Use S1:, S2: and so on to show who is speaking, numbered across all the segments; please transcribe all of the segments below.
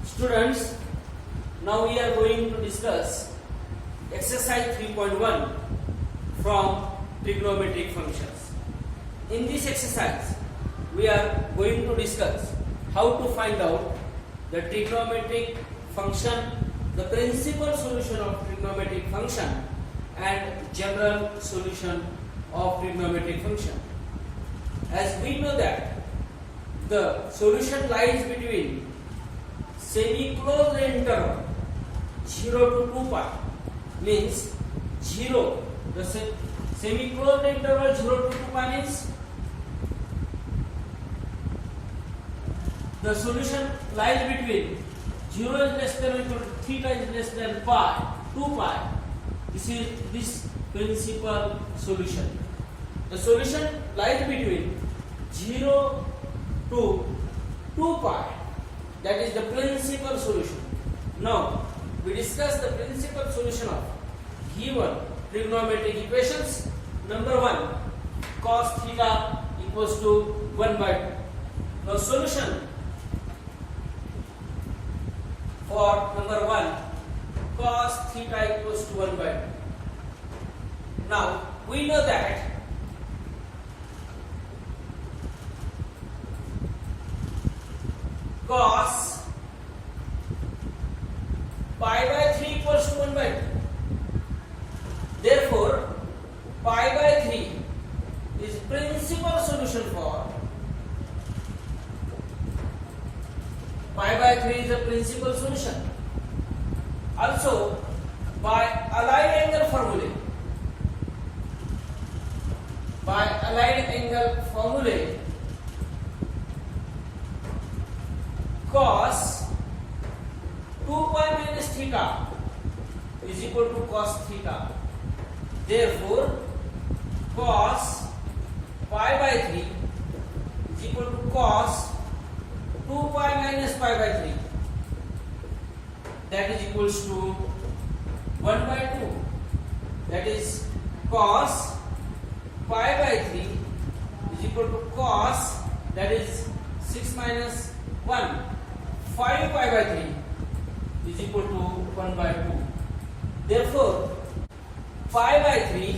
S1: Students, now we are going to discuss exercise 3.1 from trigonometric functions. In this exercise, we are going to discuss how to find out the trigonometric function, the principal solution of trigonometric function and general solution of trigonometric function. As we know that the solution lies between semi-closed interval 0 to 2 pi, means 0, the semi-closed interval 0 to 2 pi means the solution lies between 0 is less than or equal to theta is less than pi, 2 pi. This is this principal solution. The solution lies between 0 to 2 pi. That is the principal solution. Now, we discuss the principal solution of given trigonometric equations. Number 1, cos theta equals to 1 by 2. Now, solution for number 1, cos theta equals to 1 by 2. Now, we know that cos pi by 3 equals to 1 by 2. Therefore, pi by 3 is principal solution for pi by 3 is a principal solution. Also, by allied angle formulae, cos 2 pi minus theta is equal to cos theta. Therefore, cos pi by 3 is equal to cos 2 pi minus pi by 3. That is equals to 1 by 2. That is cos pi by 3 is equal to cos, that is 6 minus 1, 5 pi by 3 is equal to 1 by 2. Therefore, pi by 3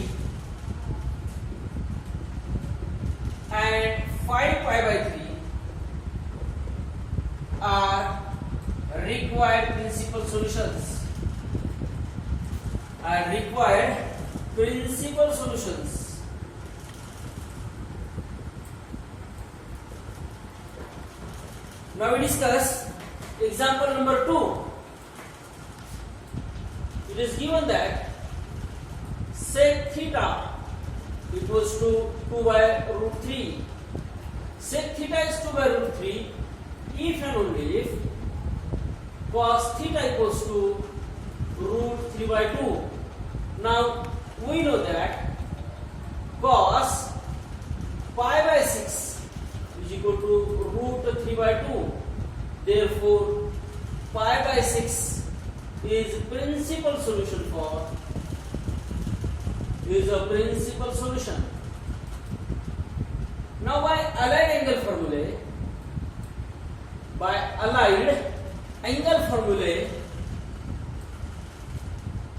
S1: and 5 pi by 3 are required principal solutions. Now we discuss example number 2. It is given that sec theta equals to 2 by root 3. Sec theta is 2 by root 3 if and only if cos theta equals to root 3 by 2. Now we know that cos pi by 6 is equal to root 3 by 2. Therefore, pi by 6 is principal solution for a principal solution. Now by allied angle formulae,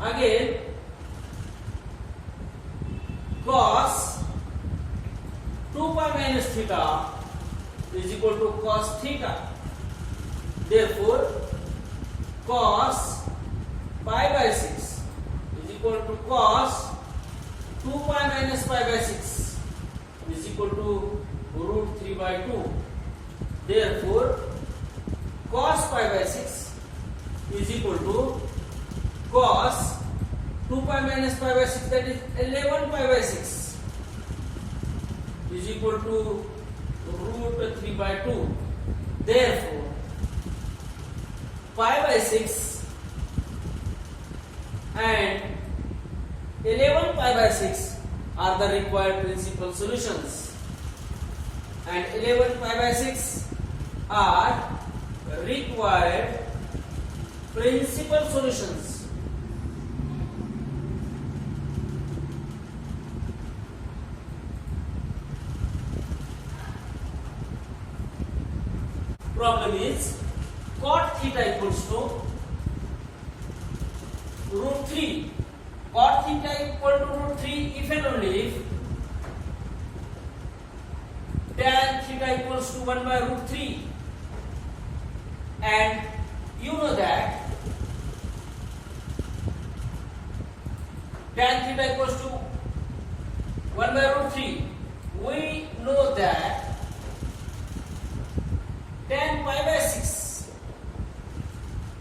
S1: again cos 2 pi minus theta is equal to cos theta. Therefore, cos pi by 6 is equal to cos 2 pi minus pi by 6 is equal to root 3 by 2. Therefore, cos pi by 6 is equal to cos 2 pi minus pi by 6, that is 11 pi by 6 is equal to root 3 by 2. Therefore, pi by 6 and 11 pi by 6 are the required principal solutions, and 11 pi by 6 are required principal solutions. Problem is cot theta equals to root 3. Cot theta equal to root 3 if and only if tan theta equals to 1 by root 3. And you know that tan theta equals to 1 by root 3. We know that tan pi by 6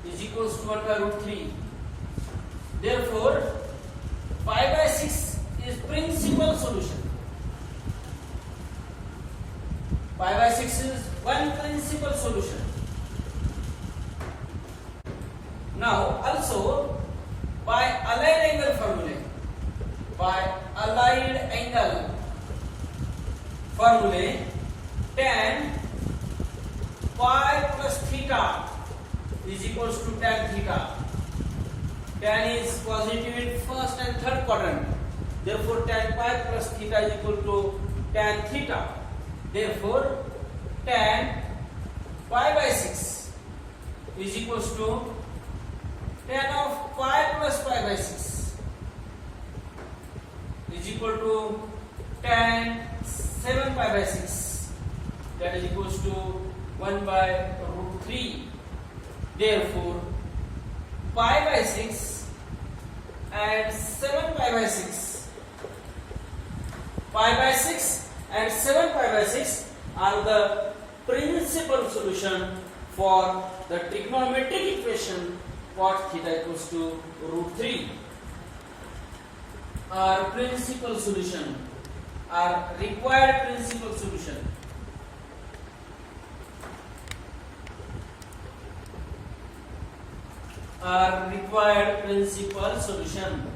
S1: is equals to 1 by root 3. Therefore, pi by 6 is principal solution. Pi by 6 is one principal solution. Now, also by allied angle formulae, tan pi plus theta is equals to tan theta. Tan is positive in first and third quadrant. Therefore, tan pi plus theta is equal to tan theta. Therefore, tan pi by 6 is equals to tan of pi plus pi by 6 is equal to tan 7 pi by 6, that is equals to 1 by root 3. Therefore, pi by 6 and 7 pi by 6, pi by 6 and 7 pi by 6 are the principal solution for the trigonometric equation cot theta equals to root 3. Our principal solution, our required principal solution. Our required principal solution.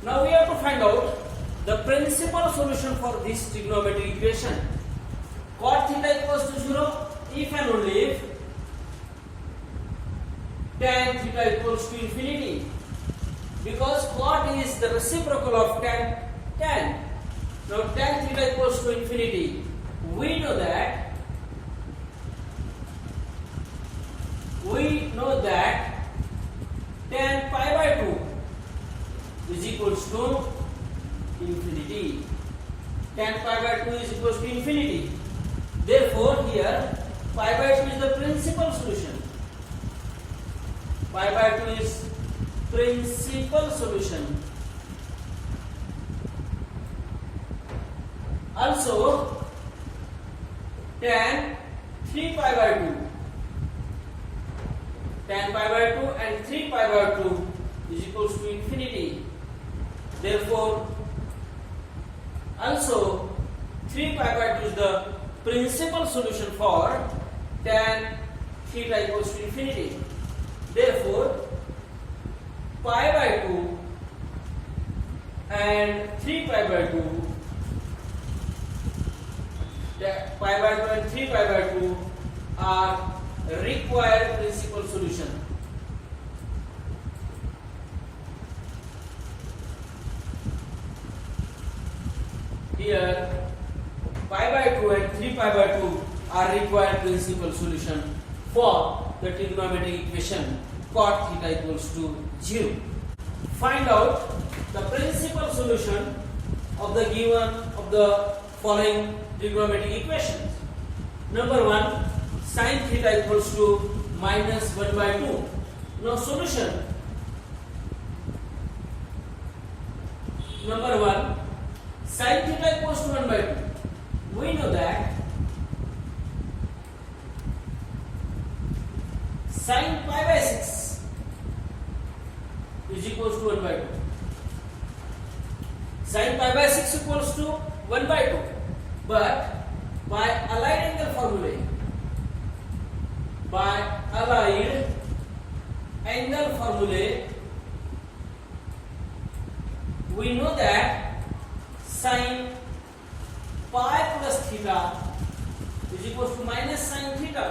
S1: Now we have to find out the principal solution for this trigonometric equation. Cot theta equals to 0 if and only if tan theta equals to infinity, because cot is the reciprocal of tan. Now tan theta equals to infinity. We know that tan pi by 2 is equals to infinity. Tan pi by 2 is equals to infinity. Therefore, here pi by 2 is the principal solution. Pi by 2 is principal solution. Also, tan 3 pi by 2, tan pi by 2 and 3 pi by 2 is equals to infinity. Therefore, also 3 pi by 2 is the principal solution for tan theta equals to infinity. Therefore, pi by 2 and 3 pi by 2, pi by 2 and 3 pi by 2 are required principal solution. Here, pi by 2 and 3 pi by 2 are required principal solution for the trigonometric equation cot theta equals to 0. Find out the principal solution of the following trigonometric equations. Number 1, sin theta equals to minus 1 by 2. Now solution. Number 1, sin theta equals to 1 by 2. We know that sin pi by 6 is equals to 1 by 2. Sin pi by 6 equals to 1 by 2. But by allied angle formulae, we know that sin pi plus theta is equals to minus sin theta,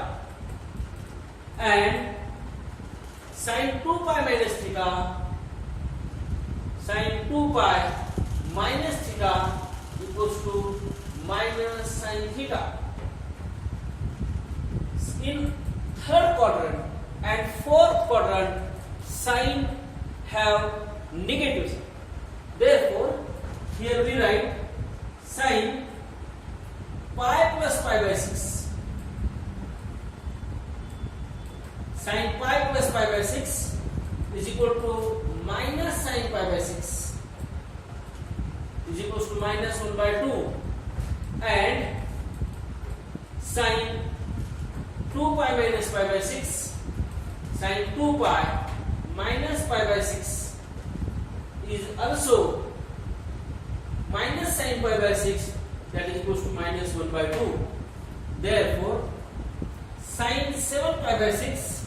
S1: and sin 2 pi minus theta, sin 2 pi minus theta equals to minus sin theta. In third quadrant and fourth quadrant sign have negative sign. Therefore, here we write sin pi plus pi by 6. Sin pi plus pi by 6 is equal to minus sin pi by 6 is equals to minus 1 by 2, and sin 2 pi minus pi by 6, sin 2 pi minus pi by 6 is also minus sin pi by 6, that is equals to minus 1 by 2. Therefore, sin 7 pi by 6,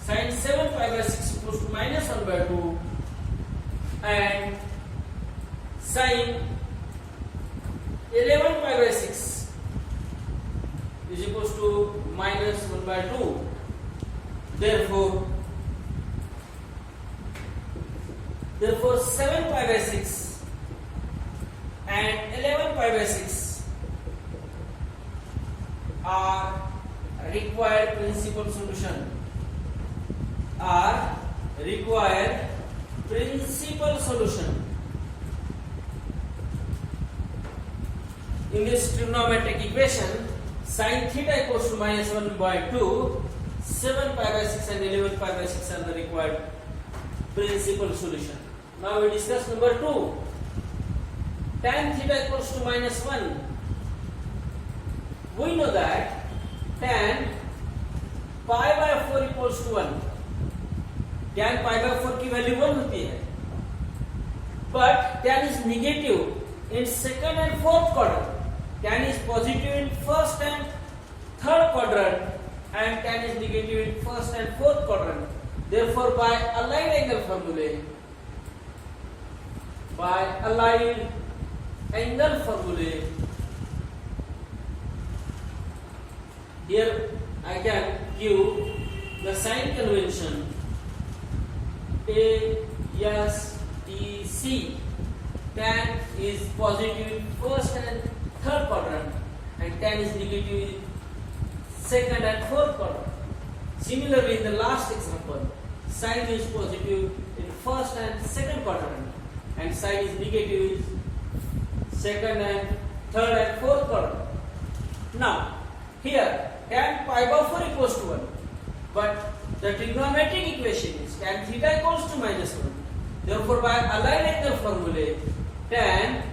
S1: sin 7 pi by 6 equals to minus 1 by 2, and sin 11 pi by 6 is equals to minus 1 by 2. Therefore 7 pi by 6 and 11 pi by 6 are required principal solution. In this trigonometric equation, sin theta equals to minus 1 by 2, 7 pi by 6 and 11 pi by 6 are the required principal solution. Now we discuss number 2. Tan theta equals to minus 1. We know that tan pi by 4 equals to 1. Tan pi by 4 की value 1 होती है, but tan is negative in second and fourth quadrant. Tan is positive in first and third quadrant, and tan is negative in first and fourth quadrant. Therefore, by allied angle formulae, here I can give the sign convention ASTC. Tan is positive in first and third quadrant, and tan is negative in second and fourth quadrant. Similarly, in the last example, sin is positive in first and second quadrant, and sin is negative in second and third and fourth quadrant. Now, here tan pi by 4 equals to 1, but the trigonometric equation is tan theta equals to minus 1. Therefore, by allied angle formulae, tan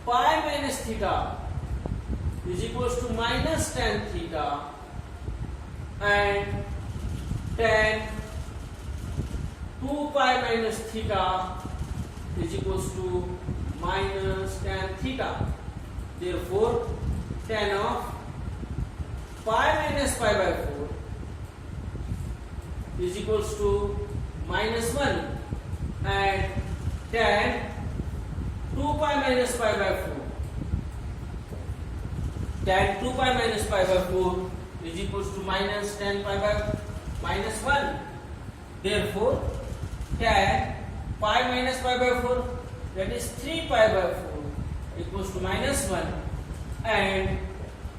S1: pi minus theta is equals to minus tan theta, and tan 2 pi minus theta is equals to minus tan theta. Therefore, tan of pi minus pi by 4 is equals to minus 1, and tan 2 pi minus pi by 4, tan 2 pi minus pi by 4 is equals to minus tan pi by minus 1. Therefore, tan pi minus pi by 4, that is 3 pi by 4, equals to minus 1, and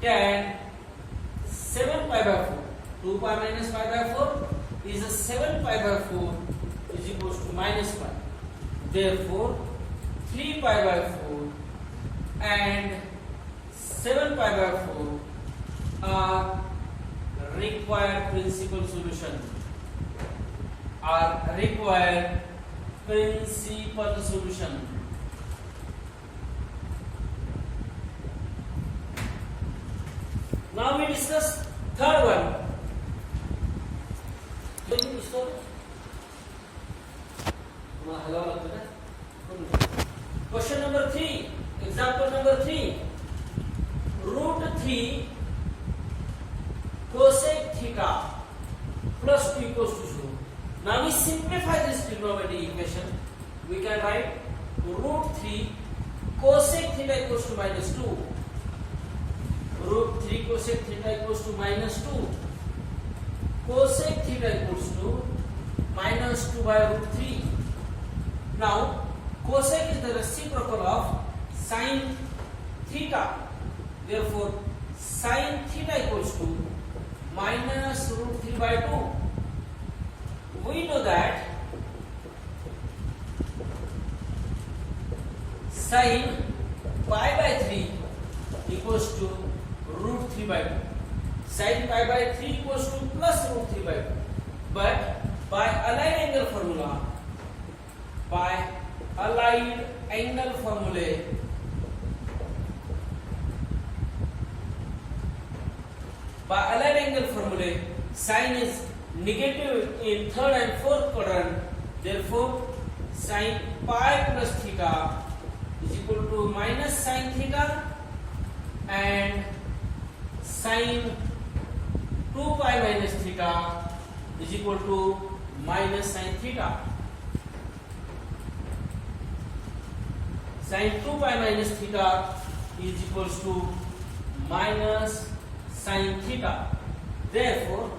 S1: tan 7 pi by 4, 2 pi minus pi by 4 is a 7 pi by 4 is equals to minus 1. Therefore, 3 pi by 4 and 7 pi by 4 are required principal solution. Now we discuss third one. Question number 3, example number 3. Root 3 cosec theta plus 2 equals to 0. Now we simplify this trigonometric equation. We can write root 3 cosec theta equals to minus 2. Root 3 cosec theta equals to minus 2. Cosec theta equals to minus 2 by root 3. Now, cosec is the reciprocal of sin theta. Therefore, sin theta equals to minus root 3 by 2. We know that sin pi by 3 equals to root 3 by 2. Sin pi by 3 equals to plus root 3 by 2. But by allied angle formula, sin is negative in third and fourth quadrant. Therefore, sin pi plus theta is equal to minus sin theta, and sin 2 pi minus theta is equal to minus sin theta. Sin 2 pi minus theta is equals to minus sin theta. Therefore,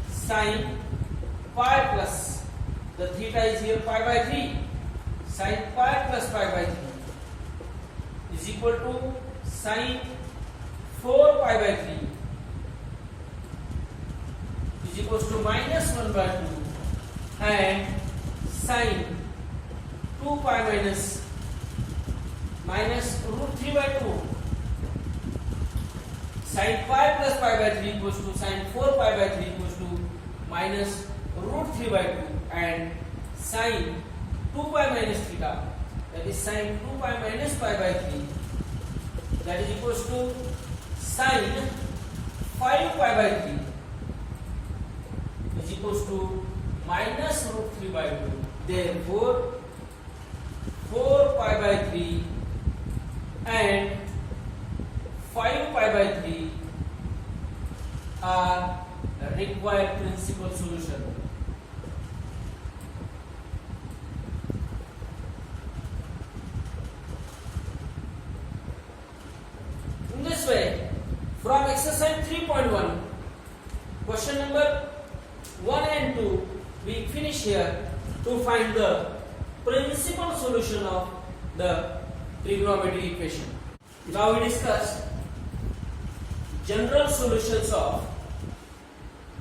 S1: sin pi plus the theta is here pi by 3. Sin pi plus pi by 3 is equal to sin 4 pi by 3 is equals to minus 1 by 2, and sin 2 pi minus root 3 by 2. Sin pi plus pi by 3 equals to sin 4 pi by 3 equals to minus root 3 by 2, and sin 2 pi minus theta, that is sin 2 pi minus pi by 3, that is equals to sin 5 pi by 3 is equals to minus root 3 by 2. Therefore, 4 pi by 3 and 5 pi by 3 are the required principal solution. In this way, from exercise 3.1, question number 1 and 2, we finish here to find the principal solution of the trigonometric equation. Now we discuss general solutions of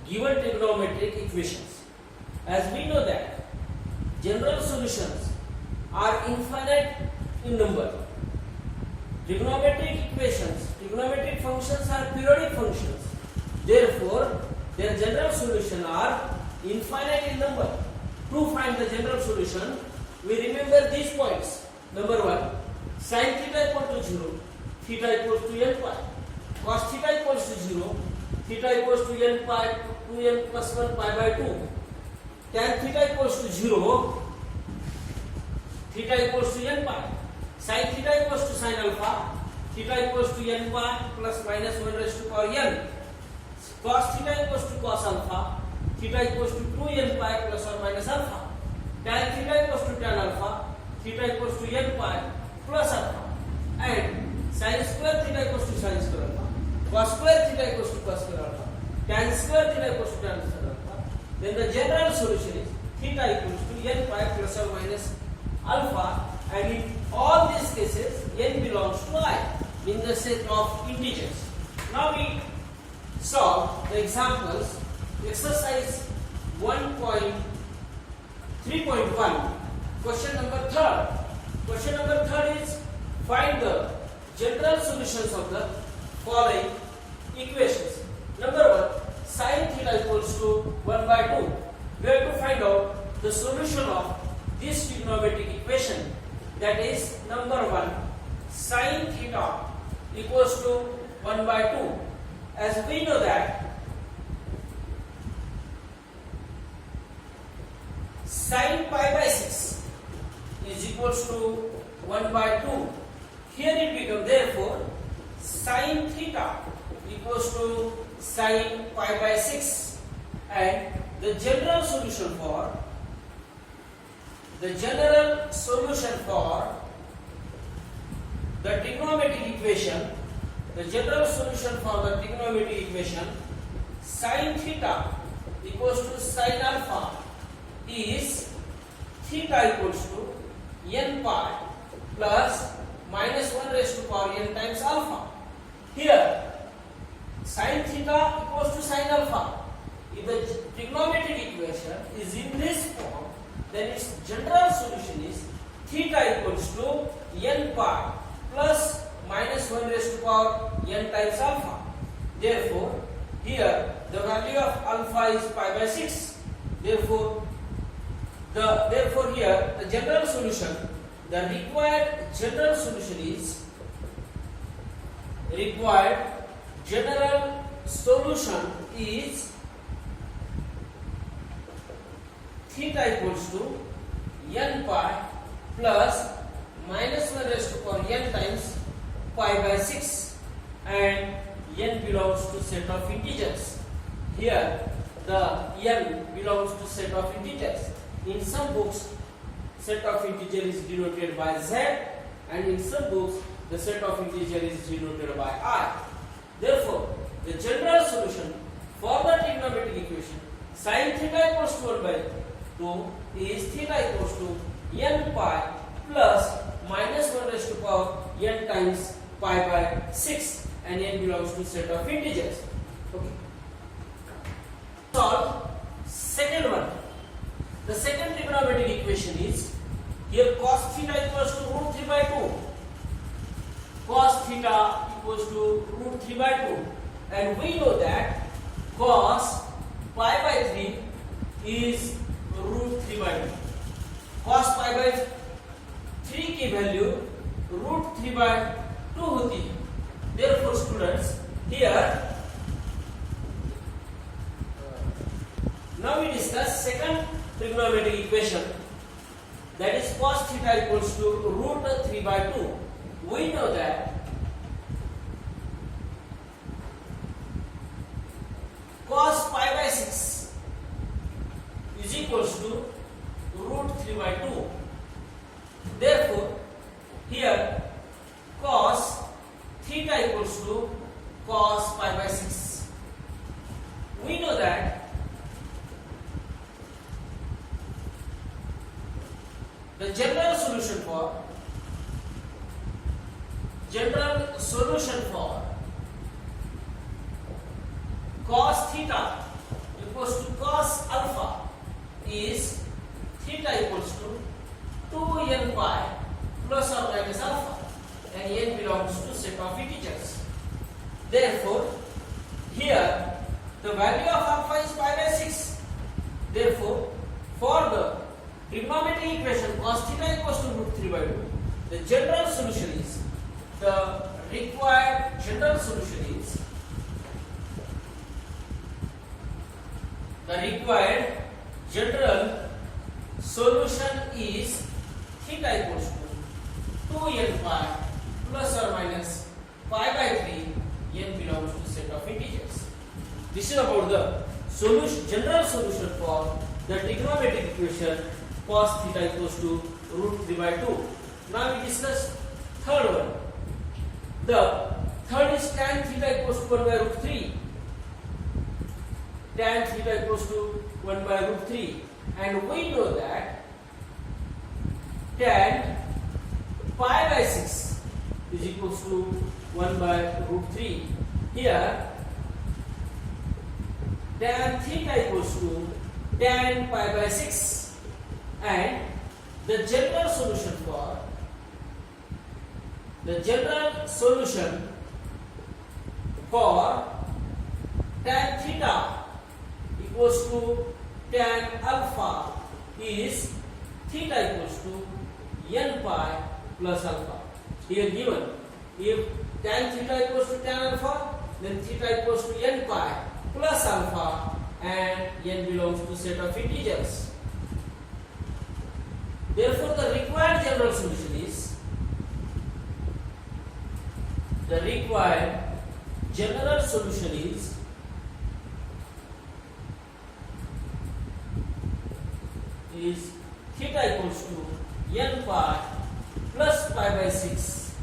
S1: given trigonometric equations. As we know that general solutions are infinite in number. Trigonometric equations, trigonometric functions are periodic functions. Therefore, their general solution are infinite in number. To find the general solution, we remember these points. Number 1, sin theta equal to 0, theta equals to n pi. Cos theta equals to 0, theta equals to n pi, 2n plus 1 pi by 2. Tan theta equals to 0, theta equals to n pi. Sin theta equals to sin alpha, theta equals to n pi plus minus 1 raised to power n. Cos theta equals to cos alpha, theta equals to 2n pi plus or minus alpha. Tan theta equals to tan alpha, theta equals to n pi plus alpha. And sin square theta equals to sin square alpha, cos square theta equals to cos square alpha, tan square theta equals to tan square alpha. Then the general solution is theta equals to n pi plus or minus alpha, and in all these cases n belongs to I in the set of integers. Now we solve the examples. Exercise 1.3.1, question number 3rd. Question number 3rd is find the general solutions of the following equations. Number 1, sin theta equals to 1 by 2. We have to find out the solution of this trigonometric equation. That is number 1, sin theta equals to 1 by 2. As we know that sin pi by 6 is equals to 1 by 2. Here it becomes, therefore, sin theta equals to sin pi by 6, and the general solution for the trigonometric equation, sin theta equals to sin alpha is theta equals to n pi plus minus 1 raised to power n times alpha. Here sin theta equals to sin alpha. If the trigonometric equation is in this form, then its general solution is theta equals to n pi plus minus 1 raised to power n times alpha. Therefore, here the value of alpha is pi by 6. Therefore here the general solution, the required general solution is theta equals to n pi plus minus 1 raised to power n times pi by 6, and n belongs to set of integers. Here the n belongs to set of integers. In some books set of integer is denoted by z, and in some books the set of integer is denoted by I. Therefore, the general solution for the trigonometric equation sin theta equals to 1 by 2 is theta equals to n pi plus minus 1 raised to power n times pi by 6, and n belongs to set of integers. Okay. Solve second one. The second trigonometric equation is here cos theta equals to root 3 by 2. Cos theta equals to root 3 by 2, and we know that cos pi by 3 is root 3 by 2. Cos pi by 3 की value root 3 by 2 होती है. Therefore, students, here now we discuss second trigonometric equation, that is cos theta equals to root 3 by 2. We know that cos pi by 6 is equals to root 3 by 2. Therefore, here cos theta equals to cos pi by 6. We know that the general solution for cos theta equals to cos alpha is theta equals to 2n pi plus or minus alpha, and n belongs to set of integers. Therefore, here the value of alpha is pi by 6. Therefore, for the trigonometric equation cos theta equals to root 3 by 2, the general solution is theta equals to 2n pi plus or minus pi by 3, n belongs to set of integers. This is about the general solution for the trigonometric equation cos theta equals to root 3 by 2. Now we discuss third one. The third is tan theta equals to 1 by root 3. Tan theta equals to 1 by root 3, and we know that tan pi by 6 is equals to 1 by root 3. Here tan theta equals to tan pi by 6, and the general solution for tan theta equals to tan alpha is theta equals to n pi plus alpha. Here given, if tan theta equals to tan alpha, then theta equals to n pi plus alpha, and n belongs to set of integers. Therefore, the required general solution is theta equals to n pi plus pi by 6,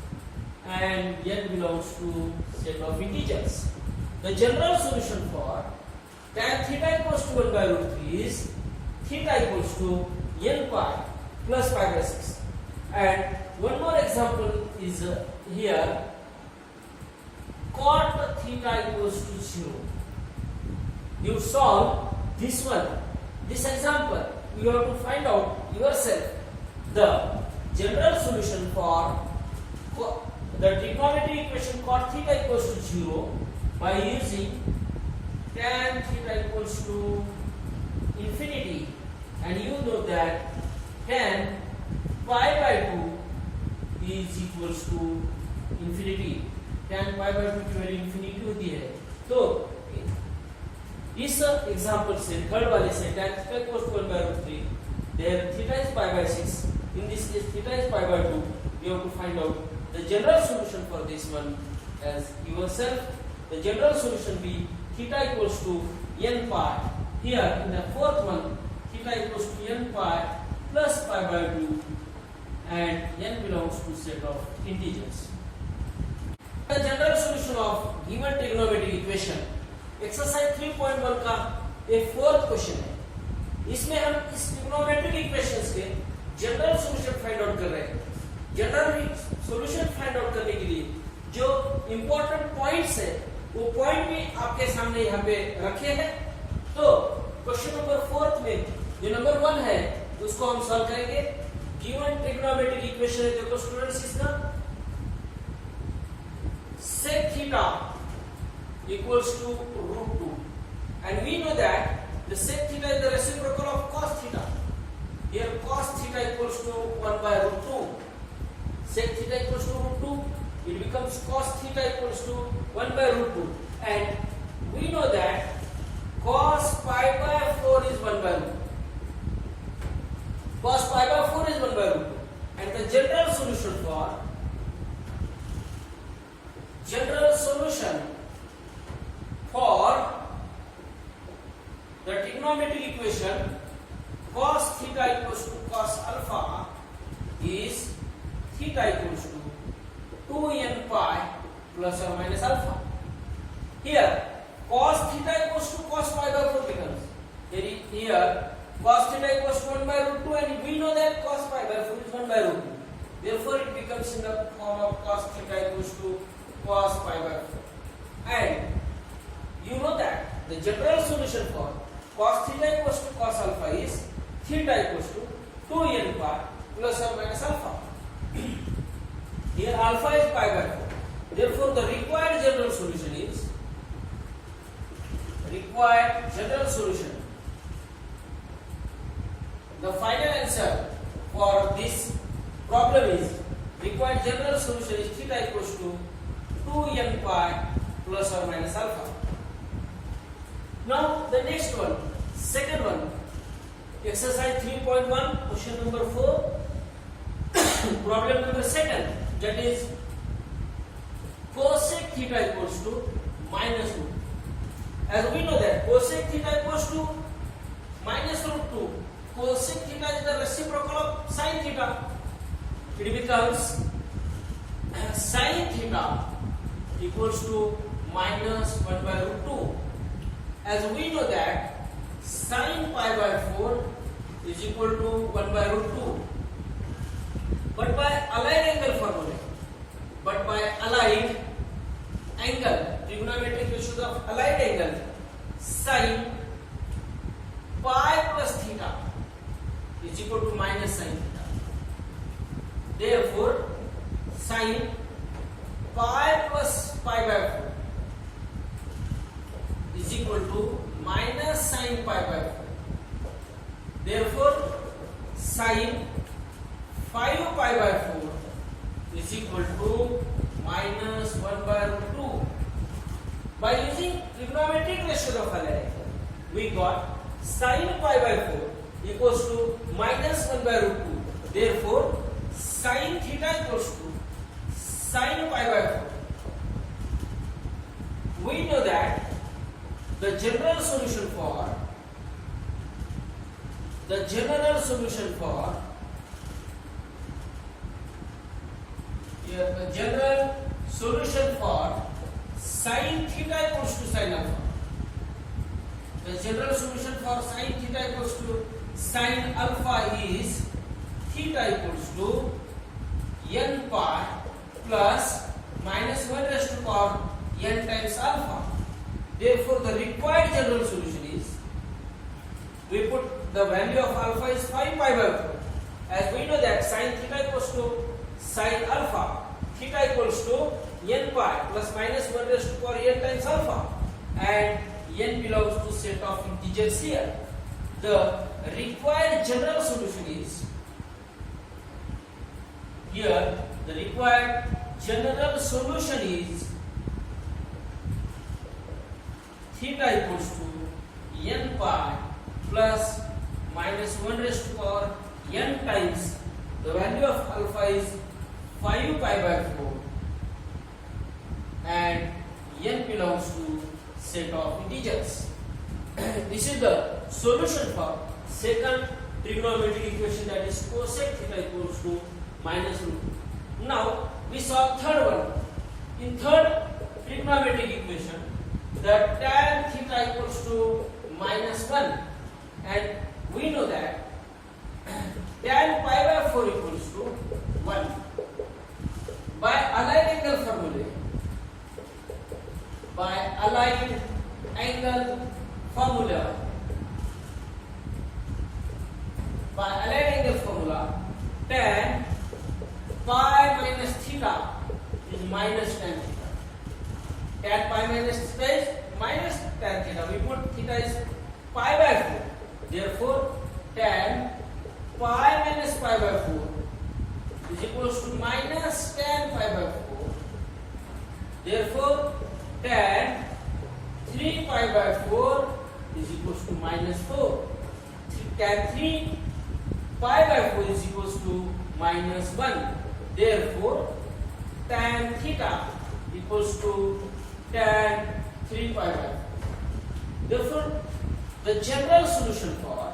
S1: and n belongs to set of integers. The general solution for tan theta equals to 1 by root 3 is theta equals to n pi plus pi by 6. And one more example is here cot theta equals to 0. You solve this one, this example. You have to find out yourself the general solution for the trigonometry equation cos theta equals to 0 by using tan theta equals to infinity, and you know that tan pi by 2 is equals to infinity. tan pi by 2 की value infinity होती है. तो इस example से third वाले से tan theta equals to 1/√3, there theta is pi by 6. In this case theta is pi by 2. You have to find out the general solution for this one as yourself. The general solution be theta equals to n pi. Here in the fourth one, theta equals to n pi plus pi by 2, and n belongs to set of integers. The general solution of given trigonometric equation, exercise 3.1 का एक fourth question है. इसमें हम इस trigonometric equations के general solution find out कर रहे हैं. जनरल सॉल्यूशन फाइंड आउट करने के लिए जो इंपॉर्टेंट पॉइंट्स है वो पॉइंट भी आपके सामने यहाँ पे रखे हैं. तो क्वेश्चन नंबर 4 में जो नंबर 1 है उसको हम सॉल्व करेंगे. गिवन ट्रिग्नोमेट्रिक इक्वेशन है, देखो स्टूडेंट्स, इसका sec theta equals to √2, and we know that the sec theta is the reciprocal of cos theta. Here cos theta equals to 1/√2. Sec theta equals to √2, it becomes cos theta equals to 1/√2, and we know that cos pi by 4 is 1/√2. Cos pi by 4 is 1/√2, and the general solution for the trigonometric equation cos theta equals to cos alpha is theta equals to 2n pi plus or minus alpha. Here cos theta equals to cos pi by 4 becomes here cos theta equals to 1/√2, and we know that cos pi by 4 is 1/√2. Therefore it becomes in the form of cos theta equals to cos pi by 4. And you know that the general solution for cos theta equals to cos alpha is theta equals to 2n pi plus or minus alpha. Here alpha is pi by 4. Therefore the required general solution is the final answer for this problem is required general solution is theta equals to 2n pi plus or minus alpha. Now the next one, second one, exercise 3.1, question number 4, problem number 2, that is cosec theta equals to minus root. As we know that cosec theta equals to minus √2, cosec theta is the reciprocal of sin theta. It becomes sin theta equals to minus 1/√2. As we know that sin pi by 4 is equal to 1/√2. But by aligned angle formula, trigonometric ratios of aligned angle, sin pi plus theta is equal to minus sin theta. Therefore sin pi plus pi by 4 is equal to minus sin pi by 4. Therefore sin 5 pi by 4 is equal to minus 1/√2. By using trigonometric ratio of aligned angle, we got sin pi by 4 equals to minus 1/√2. Therefore sin theta equals to sin pi by 4. We know that the general solution for sin theta equals to sin alpha. The general solution for sin theta equals to sin alpha is theta equals to n pi plus minus 1 raised to power n times alpha. Therefore, the required general solution is, we put the value of alpha is 5 pi by 4. As we know that sin theta equals to sin alpha, theta equals to n pi plus minus 1 raised to power n times alpha, and n belongs to set of integers here. The required general solution is, here the required general solution is theta equals to n pi plus minus 1 raised to power n times the value of alpha is 5 pi by 4, and n belongs to set of integers. This is the solution for second trigonometric equation, that is cosec theta equals to minus root. Now we saw third one. In third trigonometric equation, the tan theta equals to minus 1, and we know that tan pi by 4 equals to 1. By allied angle formula, tan pi minus theta is minus tan theta. Tan pi minus theta is minus tan theta. We put theta is pi by 4. Therefore, tan pi minus pi by 4 is equals to minus tan pi by 4. Therefore, tan 3 pi by 4 is equals to minus 4. Tan 3 pi by 4 is equals to minus 1. Therefore, tan theta equals to tan 3 pi by 4. Therefore, the general solution for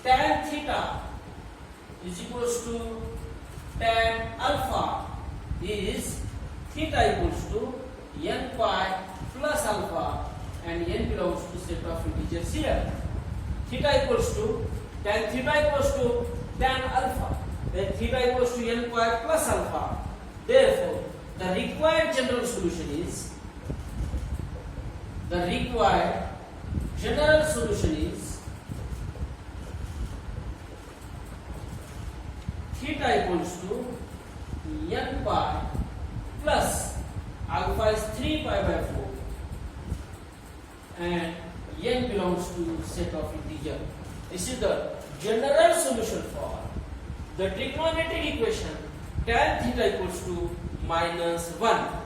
S1: tan theta is equals to tan alpha is theta equals to n pi plus alpha, and n belongs to set of integers here. Theta equals to tan theta equals to tan alpha, then theta equals to n pi plus alpha. Therefore, the required general solution is theta equals to n pi plus alpha is 3 pi by 4, and n belongs to set of integer. This is the general solution for the trigonometric equation tan theta equals to minus 1.